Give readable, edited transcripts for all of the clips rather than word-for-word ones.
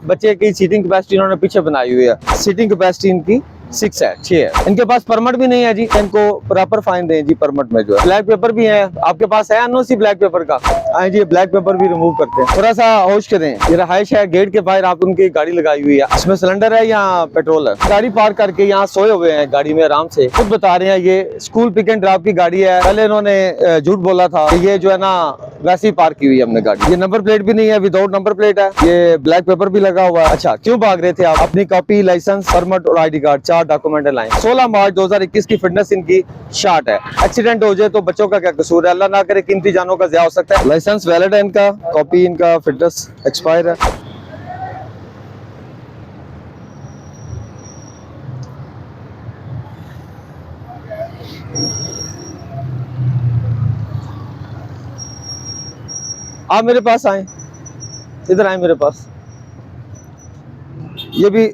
बच्चे की seating capacity इन्होंने पीछे बनाई हुई है। सीटिंग कैपेसिटी इनकी 6 है, 6 है। इनके पास परमिट भी नहीं है जी, इनको प्रॉपर फाइन दें जी। परमिट में जो है ब्लैक पेपर भी है, आपके पास है एनओसी ब्लैक पेपर का? आए जी, ब्लैक पेपर भी रिमूव करते हैं। थोड़ा सा होश करें, ये रहायश है, गेट के बाहर आप उनकी गाड़ी लगाई हुई है, इसमें सिलेंडर है या पेट्रोल है? गाड़ी पार्क करके यहाँ सोए हुए हैं गाड़ी में आराम से, खुद बता रहे हैं ये स्कूल पिक एंड ड्रॉप की गाड़ी है। पहले इन्होंने झूठ बोला था कि ये जो है ना वैसे ही पार्क की हुई है हमने गाड़ी। ये नंबर प्लेट भी नहीं है, विदाउट नंबर प्लेट है, ये ब्लैक पेपर भी लगा हुआ है। अच्छा, क्यों भाग रहे थे आप? अपनी कॉपी, लाइसेंस, परमिट और ID कार्ड, 4 डॉक्यूमेंट लाए। 16 मार्च 2021 की फिटनेस इनकी शार्ट है। एक्सीडेंट हो जाए तो बच्चों का क्या कसूर है? अल्लाह ना करे कीमती जानों का ज़िया हो सकता है। लाइसेंस वैलिड है इनका, कॉपी इनका फिटनेस एक्सपायर है। आप मेरे पास आए, इधर आए मेरे पास। ये भी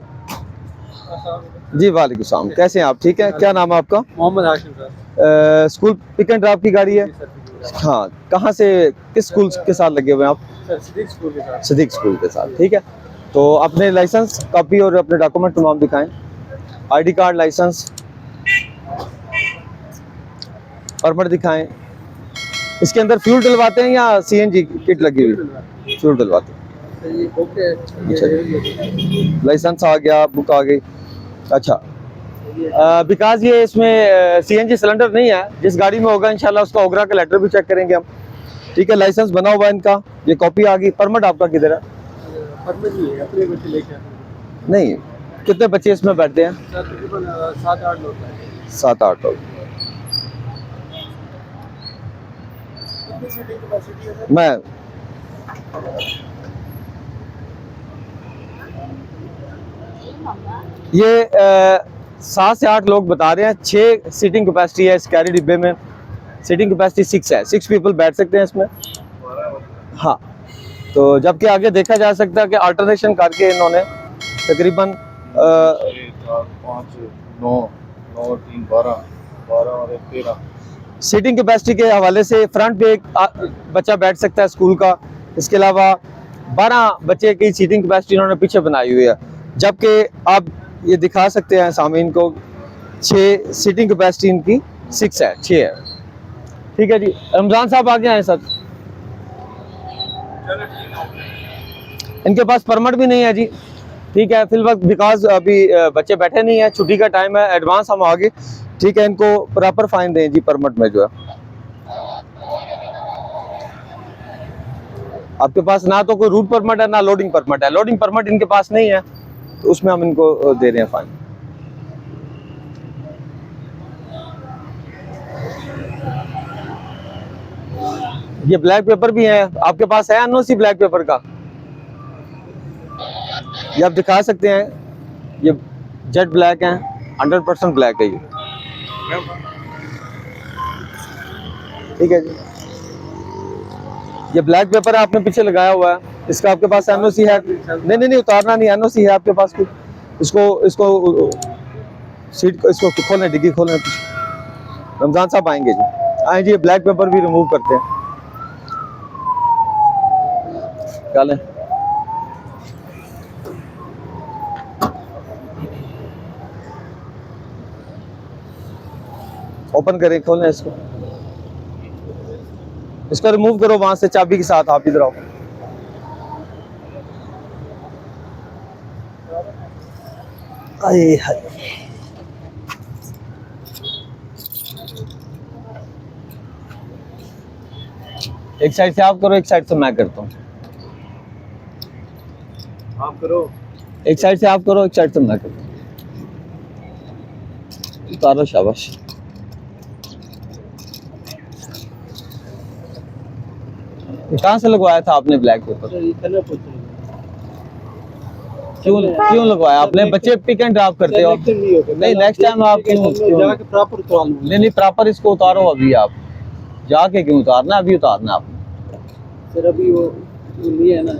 जी, वालेकुम सलाम, कैसे हैं आप? ठीक है, क्या नाम है आपका? Mohammad Hashim sir. School pick and drop की गाड़ी है? हाँ, कहाँ से, किस स्कूल के साथ लगे हुए हैं आप? सर सिद्दीक स्कूल के साथ। सिद्दीक स्कूल के साथ, ठीक है। तो अपने लाइसेंस, कॉपी और अपने डॉक्यूमेंट तमाम दिखाएं। ID कार्ड, लाइसेंस, परमिट दिखाएं। इसके अंदर फ्यूल डलवाते हैं या CNG किट लगी हुई? फ्यूल डलवाते हैं। ये ओके, लाइसेंस आ गया, बुक आ गई। अच्छा, बिकॉज ये इसमें CNG सिलेंडर नहीं है, जिस गाड़ी में होगा इंशाल्लाह उसका ओगरा का लेटर भी चेक करेंगे हम, ठीक है। लाइसेंस बना हुआ है इनका, ये कॉपी आ गई। परमिट आपका किधर है? परमिट नहीं है, अपने बच्चे लेके आए। नहीं, कितने बच्चे इसमें बैठते हैं? सर तकरीबन 7-8 लोग हैं। 7-8 लोग। कितनी सीटिंग कैपेसिटी है सर? मैं ये 7 से 8 लोग बता रहे हैं। 6 सीटिंग कैपेसिटी है इस कैरी डिब्बे में। सीटिंग कैपेसिटी 6 है, 6 पीपल बैठ सकते हैं इसमें। हाँ, तो जबकि आगे देखा जा सकता है कि अल्टरनेशन करके इन्होंने तकरीबन 5, 9, 9, 3, 12, 12 और 13 सीटिंग कैपेसिटी के हवाले से फ्रंट पे एक बच्चा बैठ सकता है स्कूल का। इसके अलावा 12 बच्चे की सीटिंग कैपेसिटी इन्होंने पीछे बनाई हुई है, जबकि आप ये दिखा सकते हैं सामीन को 6 सीटिंग कैपेसिटी इनकी 6 है, 6 है, ठीक है जी। रमजान साहब आगे आए सर। इनके पास परमिट भी नहीं है जी, ठीक है, फिल वक्त, बिकॉज अभी बच्चे बैठे नहीं है, छुट्टी का टाइम है, एडवांस हम आगे, ठीक है। इनको प्रॉपर फाइन दें जी परमिट में जो है। आपके पास ना तो कोई रूट परमिट है ना लोडिंग परमिट है। लोडिंग परमिट इनके पास नहीं है, तो उसमें हम इनको दे रहे हैं फाइन। ये ब्लैक पेपर भी है, आपके पास है एनओसी ब्लैक पेपर का? ये आप दिखा सकते हैं, ये जेट ब्लैक है, 100% ब्लैक है ये, ठीक है जी। ये ब्लैक पेपर है, आपने पीछे लगाया हुआ है, इसका आपके पास एनओसी है? नहीं, उतारना नहीं, एनओसी है आपके पास कुछ? इसको सीट को, इसको खोलें, डिग्गी खोलें। रमजान साहब आएंगे जी, आए जी। ब्लैक पेपर भी रिमूव करते हैं, डालें। ओपन करें, खोलें इसको, इसको रिमूव करो वहां से चाबी के साथ। आप इधर आओ। एक साइड से आप करो, एक साइड से मैं करता हूँ। आप करो, एक साइड से आप करो, एक साइड से मैं करता हूँ। उतारो, शाबाश। कहाँ से लगवाया था आपने ब्लैक पेपर? क्यों लगवाया आपने? बच्चे पिक एंड ड्रॉप करते हो? नहीं, नेक्स्ट टाइम आप क्यों प्रॉपर नहीं, प्रॉपर इसको उतारो अभी। आप जाके क्यों उतारना? अभी उतारना आपने सर, अभी वो नहीं है ना।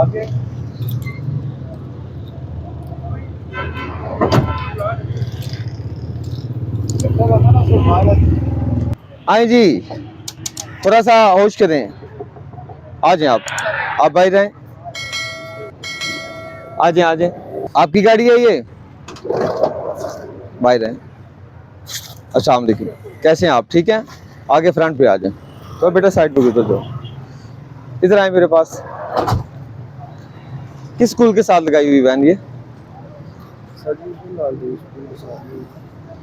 आगे आए जी। थोड़ा सा होश करें, आ जाएं आप बाहर आए, आ जाएं। आपकी गाड़ी है ये, बाहर आए। अस्सलाम वालेकुम, कैसे हैं आप? ठीक हैं, आगे फ्रंट पे आ जाएं। तो बेटा साइड पे गुजर जाओ, इधर आए मेरे पास। किस स्कूल के साथ लगाई हुई वैन ये?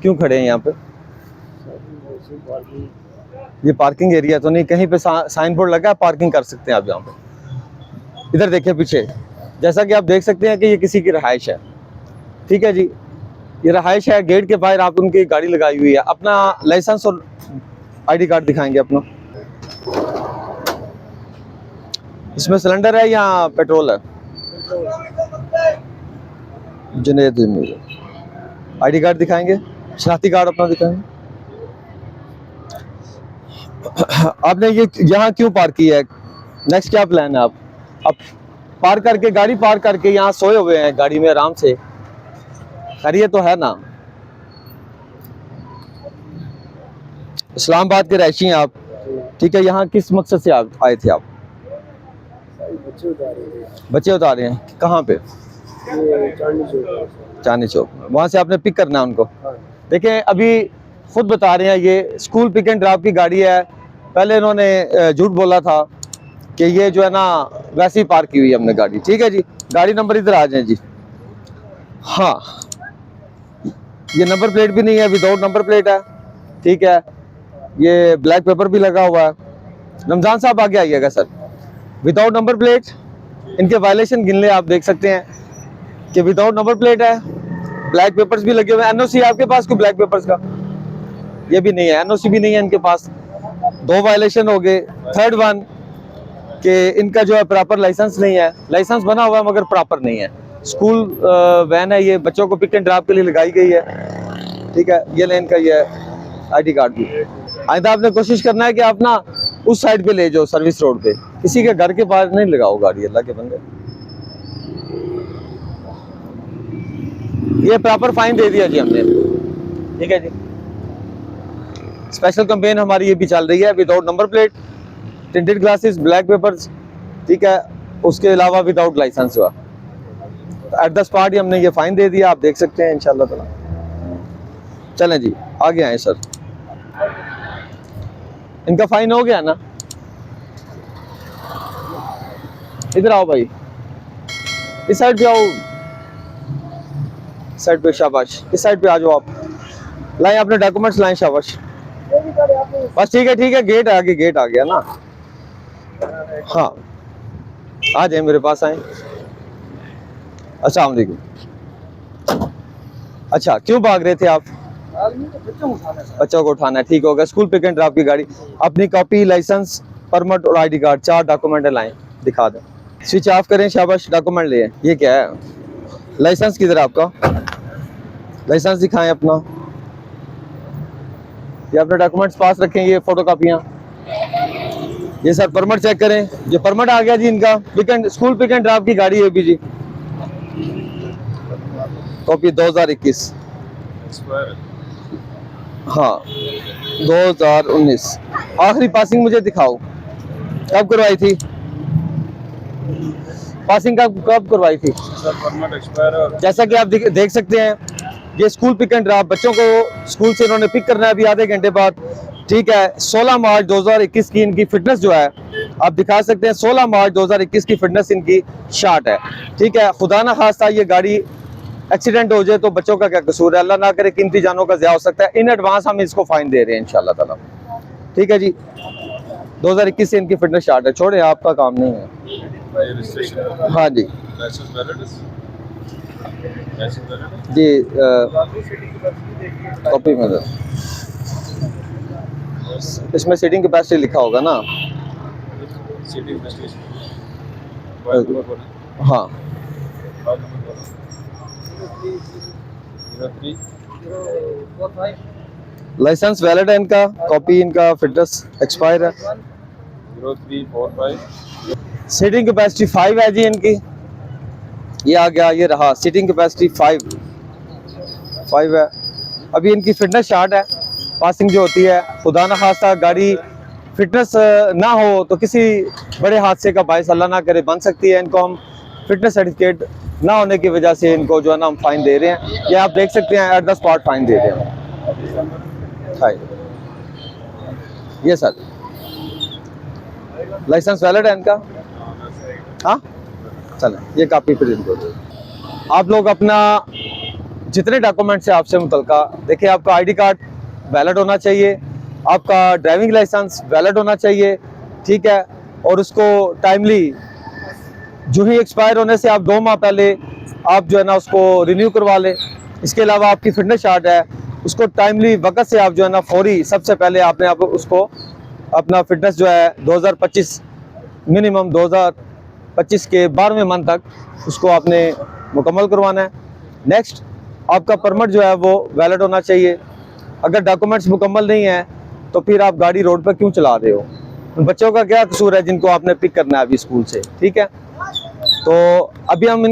क्यों खड़े हैं यहाँ पे? ये पार्किंग एरिया तो नहीं, कहीं पे साइन बोर्ड लगा है पार्किंग कर सकते हैं आप यहाँ पे। इधर देखें पीछे, जैसा कि आप देख सकते हैं कि ये किसी की रहाइश है, ठीक है जी, ये रहाइश है। गेट के बाहर आप उनकी गाड़ी लगाई हुई है। अपना लाइसेंस और आईडी कार्ड दिखाएंगे अपना। इसमें सिलेंडर है या पेट्रोल है? जुनेद आईडी कार्ड दिखाएंगे, शनाख्ती कार्ड अपना दिखाएंगे। आपने ये यहाँ क्यों पार्क किया है? नेक्स्ट क्या प्लान है? आप पार्क करके, गाड़ी पार्क करके यहाँ सोए हुए हैं गाड़ी में आराम से, खैरियत तो है ना? इस्लामाबाद के रहशी हैं आप, ठीक है। यहाँ किस मकसद से आप आए थे? आप बच्चे उतार रहे हैं, कहाँ पे? चांदनी चौक। वहाँ से आपने पिक करना है उनको? देखें, अभी खुद बता रहे हैं ये स्कूल पिक एंड ड्रॉप की गाड़ी है। पहले इन्होंने झूठ बोला था कि ये जो है ना वैसे ही पार्क की हुई है हमने गाड़ी, ठीक है जी। गाड़ी नंबर इधर आ जाए जी। हाँ, ये नंबर प्लेट भी नहीं है, विदाउट नंबर प्लेट है, ठीक है। ये ब्लैक पेपर भी लगा हुआ है। रमजान साहब आगे आइएगा सर। विदाउट नंबर प्लेट, इनके वायलेशन गिन ले, आप देख सकते हैं कि विदाउट नंबर प्लेट है, ब्लैक पेपर्स भी लगे हुए हैं। एनओसी आपके पास कोई ब्लैक पेपर्स का? ये भी नहीं है, एनओसी भी नहीं है इनके पास। 2 वायलेशन हो गए। थर्ड वन कि इनका जो है प्रॉपर लाइसेंस नहीं है, लाइसेंस बना हुआ है मगर प्रॉपर नहीं है। स्कूल वैन है ये, बच्चों को पिक एंड ड्रॉप के लिए लगाई गई है, ठीक है। ये लेन का ये आईडी कार्ड भी। आइंदा आपने कोशिश करना है कि आप ना उस साइड पे ले जाओ, सर्विस रोड पे, किसी के घर के पास नहीं लगाओ गाड़ी, अल्लाह के बंदे। ये प्रॉपर फाइन दे दिया जी हमने, ठीक है जी। स्पेशल कैंपेन हमारी ये भी चल रही है, without number plate, tinted glasses, black papers, ठीक है। उसके अलावा विदाउट लाइसेंस हुआ, एट द स्पॉट ही हमने ये फाइन दे दिया, आप देख सकते हैं इंशाल्लाह ताला। चलें जी, आगे आए सर। इनका फाइन हो गया ना? इधर आओ भाई, इस साइड पे आओ, साइड पे, शाबाश, इस साइड पे आ जाओ आप। लाएं अपने डॉक्यूमेंट्स लाएं, शाबाश, बस ठीक है। गेट आगे, गेट आ गया ना? हाँ, आ जाए मेरे पास आए। अस्सलाम वालेकुम। अच्छा, क्यों भाग रहे थे आप? बच्चों को उठाना है, ठीक होगा। स्कूल पिक एंड ड्रॉप की गाड़ी। अपनी कॉपी, लाइसेंस, परमिट और आईडी कार्ड, 4 डॉक्यूमेंट लाएं, दिखा दें। स्विच ऑफ करें, शाबाश, डॉक्यूमेंट ले। ये क्या है? लाइसेंस किधर है आपका? लाइसेंस दिखाएं अपना। ये अपने डॉक्यूमेंट्स पास रखें, ये फोटो कापियाँ। ये सर परमिट चेक करें, ये परमिट आ गया जी इनका। स्कूल पिक एंड ड्रॉप की गाड़ी है भी जी। कॉपी 2021, हाँ 2019। आखिरी पासिंग मुझे दिखाओ, कब करवाई थी पासिंग? कब करवाई थी? जैसा कि आप देख सकते हैं, ये स्कूल पिक एंड ड्रॉप, बच्चों को स्कूल से इन्होंने पिक करना है अभी आधे घंटे बाद, ठीक है। 16 मार्च 2021 की इनकी फिटनेस जो है आप दिखा सकते हैं। 16 मार्च 2021 की फिटनेस इनकी शॉर्ट है, ठीक है। खुदा ना खास्ता ये गाड़ी एक्सीडेंट हो जाए तो बच्चों का क्या कसूर है? अल्लाह ना करे, कीमती जानों का ज़िया हो सकता है। इन एडवांस हम इसको फाइन दे रहे हैं इंशाल्लाह ताला, ठीक है जी। 2021 से इनकी फिटनेस शॉर्ट है, छोड़े, आपका काम नहीं है। हाँ जी जी, कॉपी में इसमें सीटिंग कैपेसिटी लिखा होगा ना? हाँ, लाइसेंस वैलिड है इनका, कॉपी इनका फिटनेस एक्सपायर है। 0345। सीटिंग कैपेसिटी 5 है जी इनकी। ये आ गया, ये रहा, सीटिंग कैपेसिटी 5 है। अभी इनकी फिटनेस शॉर्ट है। पासिंग जो होती है, खुदा न खास्ता गाड़ी फिटनेस ना हो तो किसी बड़े हादसे का बायस अल्लाह ना करे बन सकती है। इनको हम फिटनेस सर्टिफिकेट ना होने की वजह से इनको जो है ना हम फाइन दे रहे हैं। ये आप देख सकते हैं at the spot fine they रहे हैं। हाँ ये सर लाइसेंस वैलिड है इनका। हाँ चलें ये कापी पर इनको दो। आप लोग अपना जितने डॉक्यूमेंट्स हैं आपसे मुतल्लिका देखिए, आपका आईडी कार्ड वैलिड होना चाहिए, आपका ड्राइविंग लाइसेंस वैलिड होना चाहिए, ठीक है। और उसको टाइमली जो ही एक्सपायर होने से आप 2 माह पहले आप जो है ना उसको रिन्यू करवा लें। इसके अलावा आपकी फिटनेस चार्ट है उसको टाइमली वक्त से आप जो है ना फौरी सबसे पहले आपने आप उसको अपना फिटनेस जो है 2025 मिनिमम 2025 के 12वें मंथ तक उसको आपने मुकम्मल करवाना है। नेक्स्ट आपका परमिट जो है वो वैलिड होना चाहिए। अगर डॉक्यूमेंट्स मुकम्मल नहीं है तो फिर आप गाड़ी रोड पर क्यों चला रहे हो? उन बच्चों का क्या कसूर है जिनको आपने पिक करना है अभी स्कूल से, ठीक है। तो अभी हम